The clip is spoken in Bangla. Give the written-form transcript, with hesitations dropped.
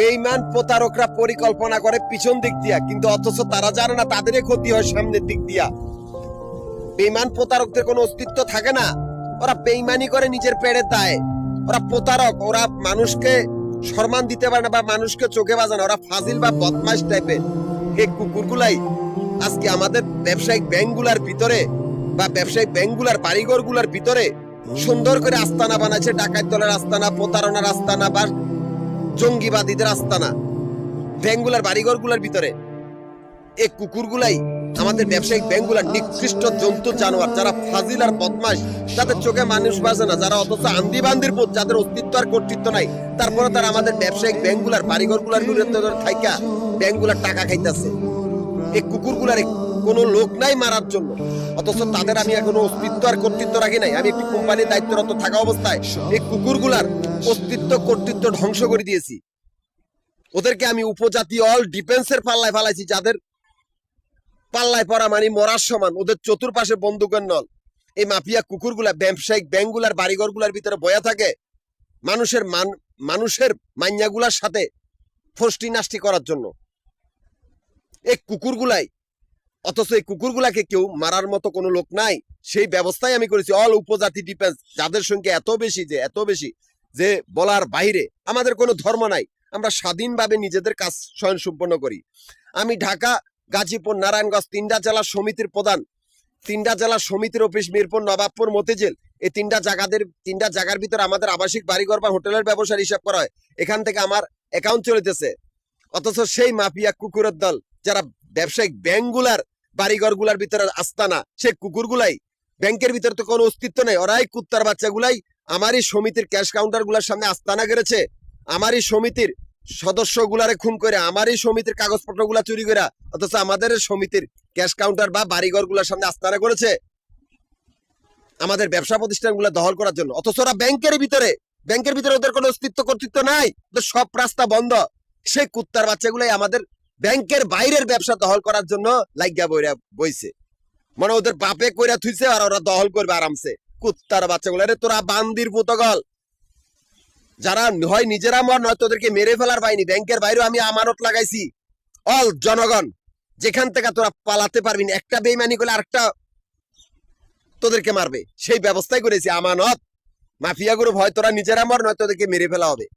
বেঈমান প্রতারকরা পরিকল্পনা করে পিছন দিক দিয়া, কিন্তু অথচ তারা জানে না তাদেরই ক্ষতি হয় সামনের দিক দিয়া। বেঈমান প্রতারকদের কোনো অস্তিত্ব থাকে না, ওরা বেঈমানি করে নিজের পেড়ে দায়। ওরা প্রতারক, ওরা মানুষকে সম্মান দিতে পারে না বা মানুষকে চোখে বাজে না, ওরা ফাজিল বা বদমাশ টাইপের। এই কুকুরগুলাই আজকে আমাদের ব্যবসায়িক ব্যাংকগুলার ভিতরে বা ব্যবসায়িক ব্যাংকগুলার বাড়িঘরগুলার ভিতরে সুন্দর করে আস্তানা বানাচ্ছে, ডাকাত দলের আস্তানা, প্রতারণার আস্তানা বা জঙ্গিবাদীদের আস্তানা ব্যাংকগুলার বাড়িঘরগুলার ভিতরে। এই কুকুরগুলাই আমাদের ব্যবসায়িক ব্যাংকগুলার নিকৃষ্ট জন্তু জানোয়ার, যারা ফাজিল আর বদমাশ, যাদের চোখে মানুষ বাজে না, যারা অথচ আন্দি বান্দির পথ, যাদের অস্তিত্ব আর কর্তৃত্ব নাই, তারপরে তারা আমাদের ব্যবসায়িক ব্যাংকগুলার বাড়িঘরগুলার বিরুদ্ধে থাইকা ব্যাংকগুলার টাকা খাইতেছে। এই কুকুরগুলার কোনো লোক নাই মারার জন্য, অথচ তাদের আমি এখনো অস্তিত্ব আর কর্তৃত্ব রাখি নাই। আমি একটি কোম্পানির দায়িত্বরত থাকা অবস্থায় এই কুকুরগুলার অস্তিত্ব কর্তৃত্ব ধ্বংস করে দিয়েছি। ওদেরকে আমি উপজাতি অল ডিফেন্সের পাল্লায় ফালাইছি, যাদের পাল্লায় পড়া মানে মরার সমান। ওদের চতুর্পাশে বন্দুকের নল। এই মাফিয়া কুকুরগুলা ব্যবসায়িক ব্যাংকগুলার বাড়িঘরগুলার ভিতরে বয়া থাকে মানুষের মাইয়াগুলার সাথে ফষ্টি নাষ্টি করার জন্য। এই কুকুরগুলাই, অথচ এই কুকুরগুলাকে কেউ মারার মতো কোনো লোক নাই, সেই ব্যবস্থাই আমি করেছি। অল উপজাতি ডিফেন্স, যাদের সংখ্যা এত বেশি যে বলার বাইরে। আমাদের কোনো ধর্ম নাই, আমরা স্বাধীনভাবে নিজেদের কাজ স্বয়ং সম্পন্ন করি। আমি ঢাকা, গাজীপুর, নারায়ণগঞ্জ তিনটা জেলা সমিতির প্রধান। তিনটা জেলা সমিতির অফিস মিরপুর, নবাবপুর, মতিঝিল। এই তিনটা জায়গার ভিতরে আমাদের আবাসিক বাড়িঘর বা হোটেলের ব্যবসার হিসাব করা হয়। এখান থেকে আমার অ্যাকাউন্ট চলিতেছে। অথচ সেই মাফিয়া কুকুরের দল, যারা ব্যবসায়িক ব্যাংকগুলার বাড়িঘরগুলার ভিতরে আস্তানা, সেই কুকুরগুলাই, ব্যাংকের ভিতরে তো কোনো অস্তিত্ব নেই। ওরাই কুত্তার বাচ্চাগুলাই আমারই সমিতির ক্যাশ কাউন্টার গুলার সামনে আস্তানা গেড়েছে, আমারই সমিতির সদস্যগুলারে খুন করে, আমারই সমিতির কাগজপত্র গুলা চুরি করে, অথচ আমাদের সমিতির ক্যাশ কাউন্টার বা বাড়িঘর গুলার সামনে আস্তানা করেছে আমাদের ব্যবসা প্রতিষ্ঠান গুলা দখল করার জন্য। অথচ ওরা ব্যাংকের ভিতরে ওদের কোনো অস্তিত্ব কর্তৃত্ব নাই, ওদের সব রাস্তা বন্ধ। সেই কুত্তার বাচ্চাগুলাই আমাদের ব্যাংকের বাইরের ব্যবসা দখল করার জন্য লাগিয়া বইছে। মানে ওদের বাপে কইরা থুইছে আর ওরা দখল করবে আরামসে। কুত্তার বাচ্চাগুলো, রে তোরা বান্দির পুতগল, যারা হয় নিজেরা মর, নয় তোদেরকে মেরে ফেলার বাইনি। ব্যাংকের বাইরেও আমি আমানত লাগাইছি। অল জনগণ, যেখান থেকে তোরা পালাতে পারবি না, একটা বেইমানি করলে আরেকটা তোদেরকে মারবে, সেই ব্যবস্থাই করেছি। আমানত মাফিয়া গ্রুপ, হয় তোরা নিজেরা মর, নয় তোদেরকে মেরে ফেলা হবে।